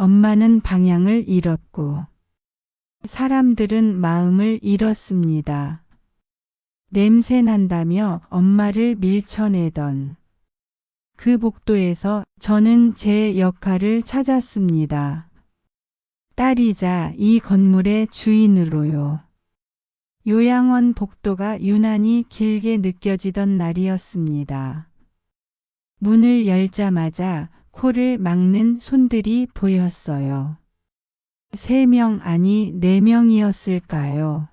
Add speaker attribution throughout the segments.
Speaker 1: 엄마는 방향을 잃었고 사람들은 마음을 잃었습니다. 냄새 난다며 엄마를 밀쳐내던 그 복도에서 저는 제 역할을 찾았습니다. 딸이자 이 건물의 주인으로요. 요양원 복도가 유난히 길게 느껴지던 날이었습니다. 문을 열자마자 코를 막는 손들이 보였어요. 3명 아니 4명이었을까요?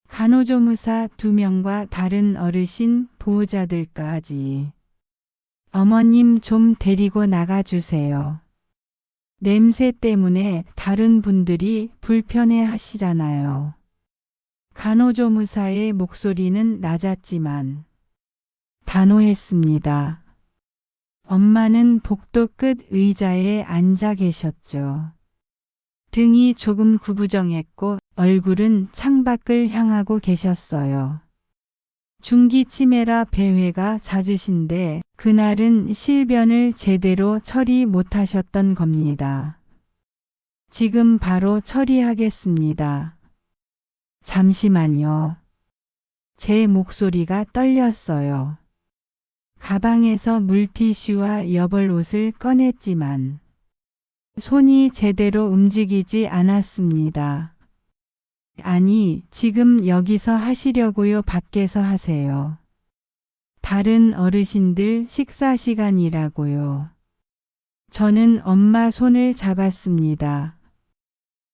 Speaker 1: 간호조무사 2명과 다른 어르신 보호자들까지. 어머님 좀 데리고 나가주세요. 냄새 때문에 다른 분들이 불편해 하시잖아요. 간호조무사의 목소리는 낮았지만 단호했습니다. 엄마는 복도 끝 의자에 앉아 계셨죠. 등이 조금 구부정했고 얼굴은 창밖을 향하고 계셨어요. 중기치매라 배회가 잦으신데 그날은 실변을 제대로 처리 못하셨던 겁니다. 지금 바로 처리하겠습니다. 잠시만요. 제 목소리가 떨렸어요. 가방에서 물티슈와 여벌옷을 꺼냈지만 손이 제대로 움직이지 않았습니다. 아니, 지금 여기서 하시려고요? 밖에서 하세요. 다른 어르신들 식사 시간이라고요. 저는 엄마 손을 잡았습니다.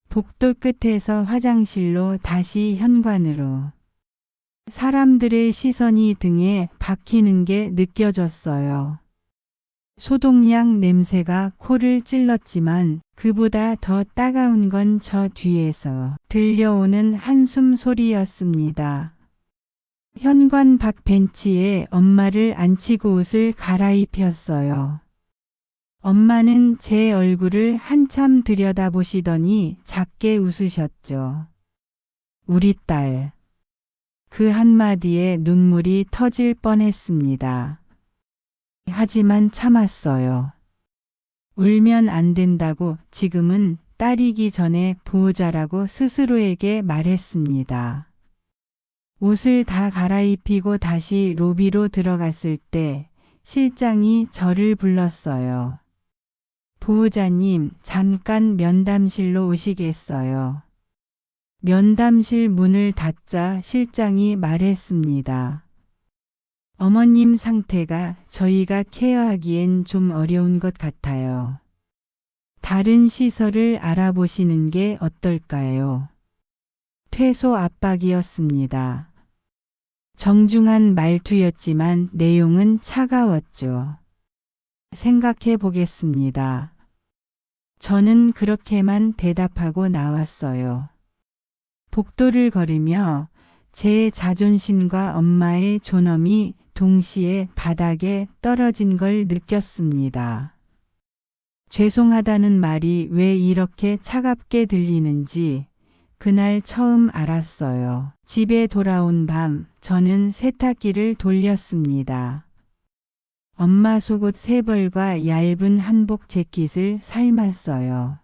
Speaker 1: 복도 끝에서 화장실로 다시 현관으로. 사람들의 시선이 등에 박히는 게 느껴졌어요. 소독약 냄새가 코를 찔렀지만 그보다 더 따가운 건 저 뒤에서 들려오는 한숨 소리였습니다. 현관 밖 벤치에 엄마를 앉히고 옷을 갈아입혔어요. 엄마는 제 얼굴을 한참 들여다보시더니 작게 웃으셨죠. 우리 딸. 그 한마디에 눈물이 터질 뻔했습니다. 하지만 참았어요. 울면 안 된다고 지금은 딸이기 전에 보호자라고 스스로에게 말했습니다. 옷을 다 갈아입히고 다시 로비로 들어갔을 때 실장이 저를 불렀어요. 보호자님, 잠깐 면담실로 오시겠어요? 면담실 문을 닫자 실장이 말했습니다. 어머님 상태가 저희가 케어하기엔 좀 어려운 것 같아요. 다른 시설을 알아보시는 게 어떨까요? 퇴소 압박이었습니다. 정중한 말투였지만 내용은 차가웠죠. 생각해 보겠습니다. 저는 그렇게만 대답하고 나왔어요. 복도를 걸으며 제 자존심과 엄마의 존엄이 동시에 바닥에 떨어진 걸 느꼈습니다. 죄송하다는 말이 왜 이렇게 차갑게 들리는지 그날 처음 알았어요. 집에 돌아온 밤 저는 세탁기를 돌렸습니다. 엄마 속옷 3벌과 얇은 한복 재킷을 삶았어요.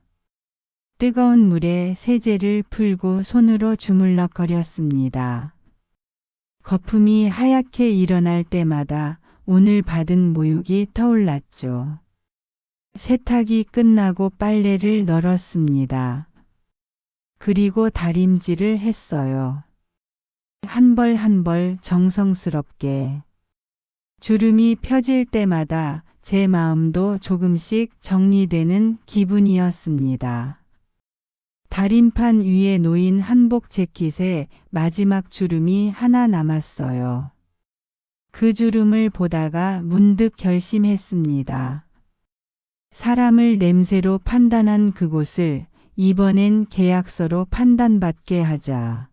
Speaker 1: 뜨거운 물에 세제를 풀고 손으로 주물럭거렸습니다. 거품이 하얗게 일어날 때마다 오늘 받은 모욕이 떠올랐죠. 세탁이 끝나고 빨래를 널었습니다. 그리고 다림질을 했어요. 한 벌 한 벌 정성스럽게. 주름이 펴질 때마다 제 마음도 조금씩 정리되는 기분이었습니다. 다림판 위에 놓인 한복 재킷에 마지막 주름이 하나 남았어요. 그 주름을 보다가 문득 결심했습니다. 사람을 냄새로 판단한 그곳을 이번엔 계약서로 판단받게 하자.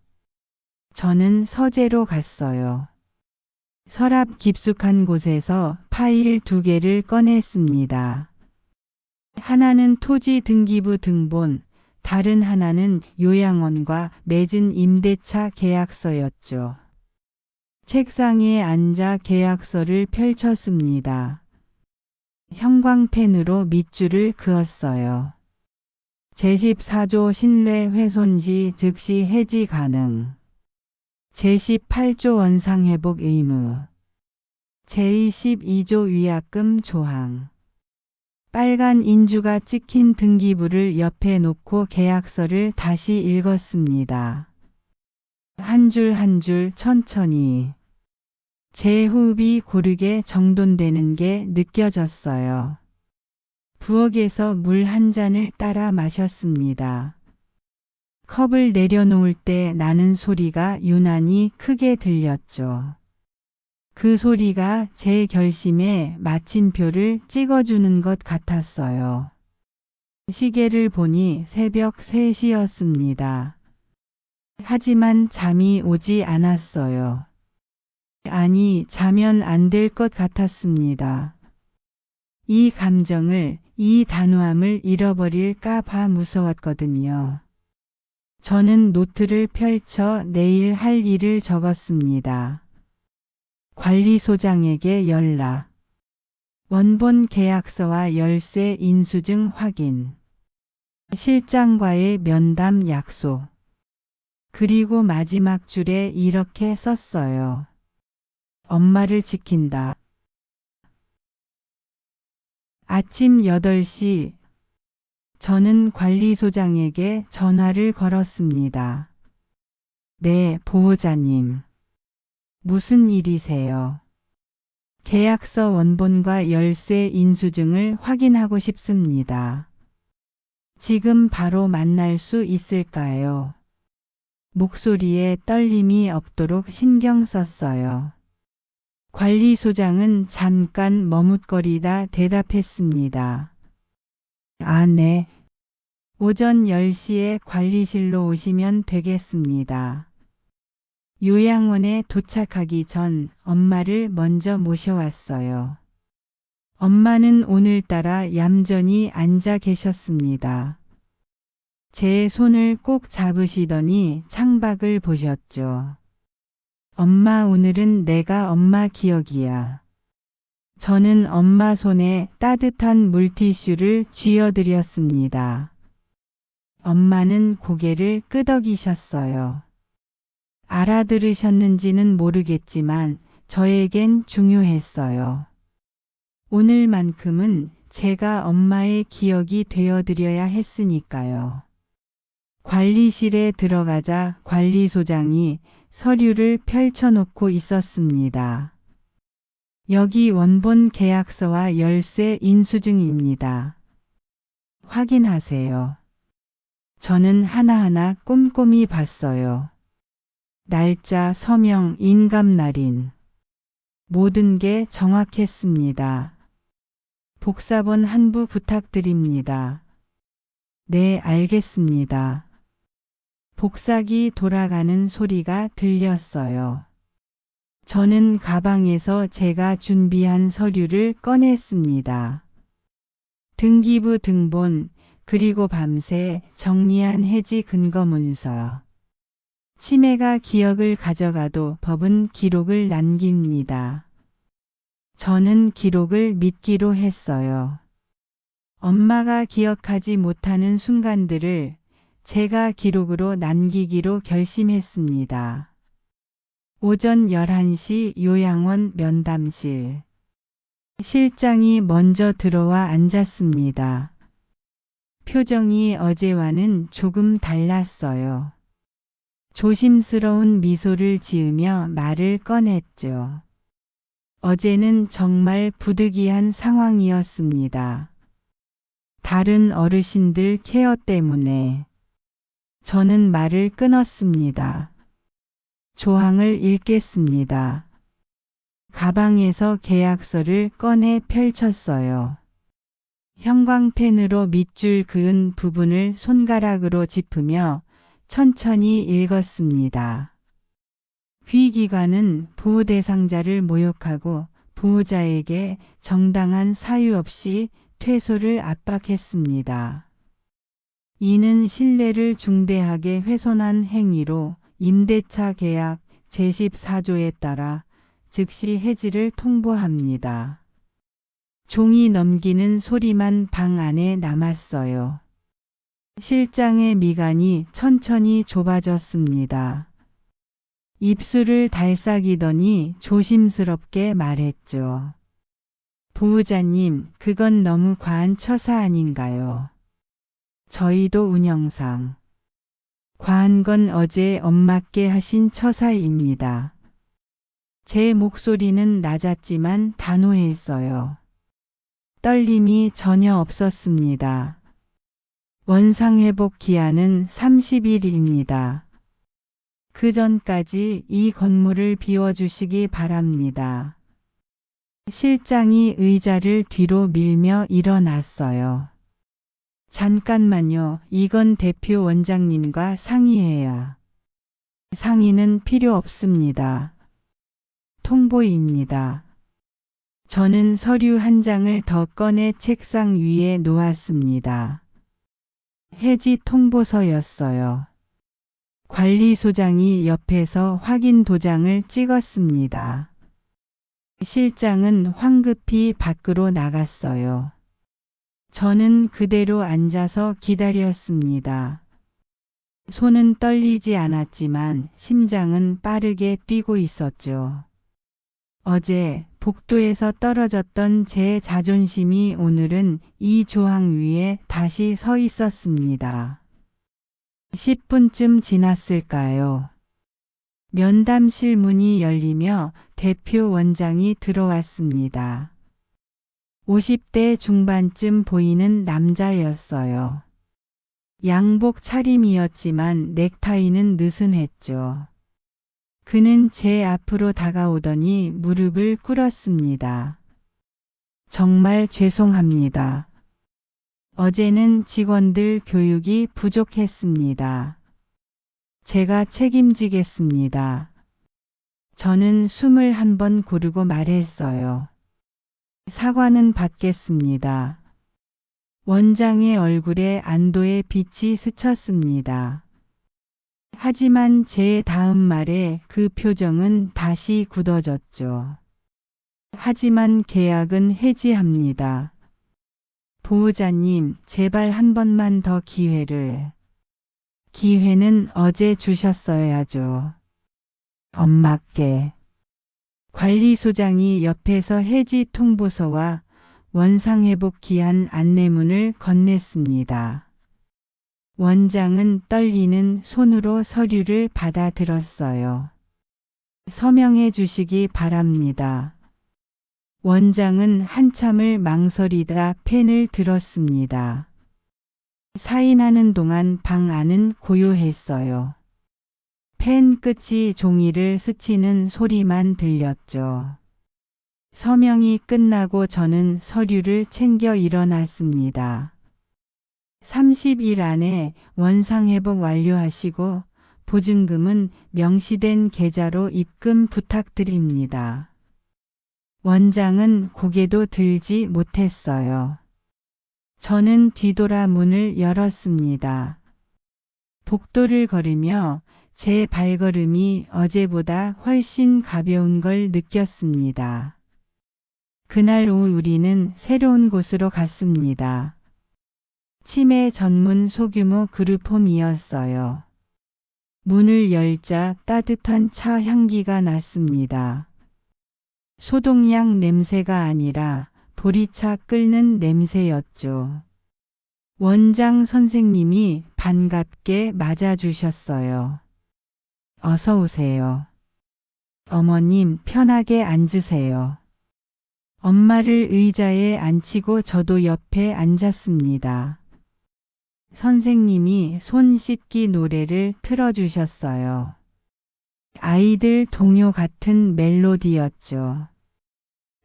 Speaker 1: 저는 서재로 갔어요. 서랍 깊숙한 곳에서 파일 2개를 꺼냈습니다. 하나는 토지 등기부 등본, 다른 하나는 요양원과 맺은 임대차 계약서였죠. 책상에 앉아 계약서를 펼쳤습니다. 형광펜으로 밑줄을 그었어요. 제14조 신뢰 훼손 시 즉시 해지 가능. 제18조 원상회복 의무. 제22조 위약금 조항. 빨간 인주가 찍힌 등기부를 옆에 놓고 계약서를 다시 읽었습니다. 한 줄 한 줄 천천히. 제 호흡이 고르게 정돈되는 게 느껴졌어요. 부엌에서 물 한 잔을 따라 마셨습니다. 컵을 내려놓을 때 나는 소리가 유난히 크게 들렸죠. 그 소리가 제 결심에 마침표를 찍어주는 것 같았어요. 시계를 보니 새벽 3시였습니다. 하지만 잠이 오지 않았어요. 아니, 자면 안 될 것 같았습니다. 이 감정을, 이 단호함을 잃어버릴까 봐 무서웠거든요. 저는 노트를 펼쳐 내일 할 일을 적었습니다. 관리소장에게 연락. 원본 계약서와 열쇠 인수증 확인. 실장과의 면담 약속. 그리고 마지막 줄에 이렇게 썼어요. 엄마를 지킨다. 아침 8시 저는 관리소장에게 전화를 걸었습니다. 네, 보호자님. 무슨 일이세요? 계약서 원본과 열쇠 인수증을 확인하고 싶습니다. 지금 바로 만날 수 있을까요? 목소리에 떨림이 없도록 신경 썼어요. 관리소장은 잠깐 머뭇거리다 대답했습니다. 아, 네. 오전 10시에 관리실로 오시면 되겠습니다. 요양원에 도착하기 전 엄마를 먼저 모셔왔어요. 엄마는 오늘따라 얌전히 앉아 계셨습니다. 제 손을 꼭 잡으시더니 창밖을 보셨죠. 엄마, 오늘은 내가 엄마 기억이야. 저는 엄마 손에 따뜻한 물티슈를 쥐어드렸습니다. 엄마는 고개를 끄덕이셨어요. 알아들으셨는지는 모르겠지만 저에겐 중요했어요. 오늘만큼은 제가 엄마의 기억이 되어드려야 했으니까요. 관리실에 들어가자 관리소장이 서류를 펼쳐놓고 있었습니다. 여기 원본 계약서와 열쇠 인수증입니다. 확인하세요. 저는 하나하나 꼼꼼히 봤어요. 날짜, 서명, 인감날인. 모든 게 정확했습니다. 복사본 한 부 부탁드립니다. 네, 알겠습니다. 복사기 돌아가는 소리가 들렸어요. 저는 가방에서 제가 준비한 서류를 꺼냈습니다. 등기부 등본, 그리고 밤새 정리한 해지 근거 문서. 치매가 기억을 가져가도 법은 기록을 남깁니다. 저는 기록을 믿기로 했어요. 엄마가 기억하지 못하는 순간들을 제가 기록으로 남기기로 결심했습니다. 오전 11시 요양원 면담실. 실장이 먼저 들어와 앉았습니다. 표정이 어제와는 조금 달랐어요. 조심스러운 미소를 지으며 말을 꺼냈죠. 어제는 정말 부득이한 상황이었습니다. 다른 어르신들 케어 때문에. 저는 말을 끊었습니다. 조항을 읽겠습니다. 가방에서 계약서를 꺼내 펼쳤어요. 형광펜으로 밑줄 그은 부분을 손가락으로 짚으며 천천히 읽었습니다. 휘기관은 보호 대상자를 모욕하고 보호자에게 정당한 사유 없이 퇴소를 압박했습니다. 이는 신뢰를 중대하게 훼손한 행위로 임대차 계약 제14조에 따라 즉시 해지를 통보합니다. 종이 넘기는 소리만 방 안에 남았어요. 실장의 미간이 천천히 좁아졌습니다. 입술을 달싹이더니 조심스럽게 말했죠. 보호자님, 그건 너무 과한 처사 아닌가요? 저희도 운영상 과한 건 어제 엄마께 하신 처사입니다. 제 목소리는 낮았지만 단호했어요. 떨림이 전혀 없었습니다. 원상회복 기한은 30일입니다. 그 전까지 이 건물을 비워주시기 바랍니다. 실장이 의자를 뒤로 밀며 일어났어요. 잠깐만요. 이건 대표 원장님과 상의해야. 상의는 필요 없습니다. 통보입니다. 저는 서류 한 장을 더 꺼내 책상 위에 놓았습니다. 해지 통보서였어요. 관리소장이 옆에서 확인 도장을 찍었습니다. 실장은 황급히 밖으로 나갔어요. 저는 그대로 앉아서 기다렸습니다. 손은 떨리지 않았지만 심장은 빠르게 뛰고 있었죠. 어제 복도에서 떨어졌던 제 자존심이 오늘은 이 조항 위에 다시 서 있었습니다. 10분쯤 지났을까요? 면담실 문이 열리며 대표 원장이 들어왔습니다. 50대 중반쯤 보이는 남자였어요. 양복 차림이었지만 넥타이는 느슨했죠. 그는 제 앞으로 다가오더니 무릎을 꿇었습니다. 정말 죄송합니다. 어제는 직원들 교육이 부족했습니다. 제가 책임지겠습니다. 저는 숨을 한번 고르고 말했어요. 사과는 받겠습니다. 원장의 얼굴에 안도의 빛이 스쳤습니다. 하지만 제 다음 말에 그 표정은 다시 굳어졌죠. 하지만 계약은 해지합니다. 보호자님, 제발 한 번만 더 기회를. 기회는 어제 주셨어야죠. 엄마께. 관리소장이 옆에서 해지 통보서와 원상회복 기한 안내문을 건넸습니다. 원장은 떨리는 손으로 서류를 받아들었어요. 서명해 주시기 바랍니다. 원장은 한참을 망설이다 펜을 들었습니다. 사인하는 동안 방 안은 고요했어요. 펜 끝이 종이를 스치는 소리만 들렸죠. 서명이 끝나고 저는 서류를 챙겨 일어났습니다. 30일 안에 원상회복 완료하시고 보증금은 명시된 계좌로 입금 부탁드립니다. 원장은 고개도 들지 못했어요. 저는 뒤돌아 문을 열었습니다. 복도를 걸으며 제 발걸음이 어제보다 훨씬 가벼운 걸 느꼈습니다. 그날 오후 우리는 새로운 곳으로 갔습니다. 치매 전문 소규모 그룹홈이었어요. 문을 열자 따뜻한 차 향기가 났습니다. 소독약 냄새가 아니라 보리차 끓는 냄새였죠. 원장 선생님이 반갑게 맞아주셨어요. 어서 오세요. 어머님, 편하게 앉으세요. 엄마를 의자에 앉히고 저도 옆에 앉았습니다. 선생님이 손 씻기 노래를 틀어주셨어요. 아이들 동요 같은 멜로디였죠.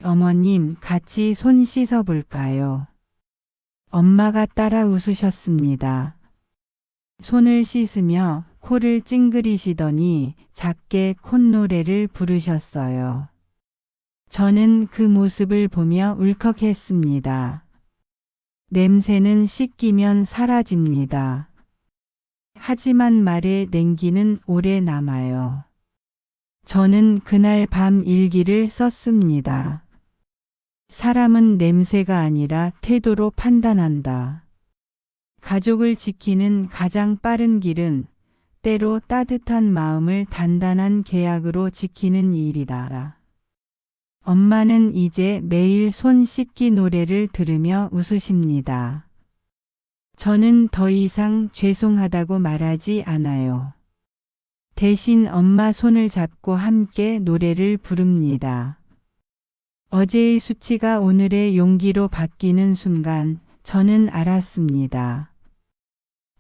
Speaker 1: 어머님, 같이 손 씻어볼까요? 엄마가 따라 웃으셨습니다. 손을 씻으며 코를 찡그리시더니 작게 콧노래를 부르셨어요. 저는 그 모습을 보며 울컥했습니다. 냄새는 씻기면 사라집니다. 하지만 말의 냉기는 오래 남아요. 저는 그날 밤 일기를 썼습니다. 사람은 냄새가 아니라 태도로 판단한다. 가족을 지키는 가장 빠른 길은 때로 따뜻한 마음을 단단한 계약으로 지키는 일이다. 엄마는 이제 매일 손 씻기 노래를 들으며 웃으십니다. 저는 더 이상 죄송하다고 말하지 않아요. 대신 엄마 손을 잡고 함께 노래를 부릅니다. 어제의 수치가 오늘의 용기로 바뀌는 순간 저는 알았습니다.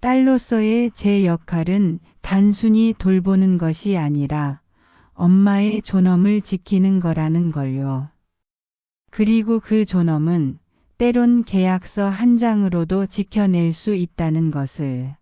Speaker 1: 딸로서의 제 역할은 단순히 돌보는 것이 아니라 엄마의 존엄을 지키는 거라는 걸요. 그리고 그 존엄은 때론 계약서 한 장으로도 지켜낼 수 있다는 것을.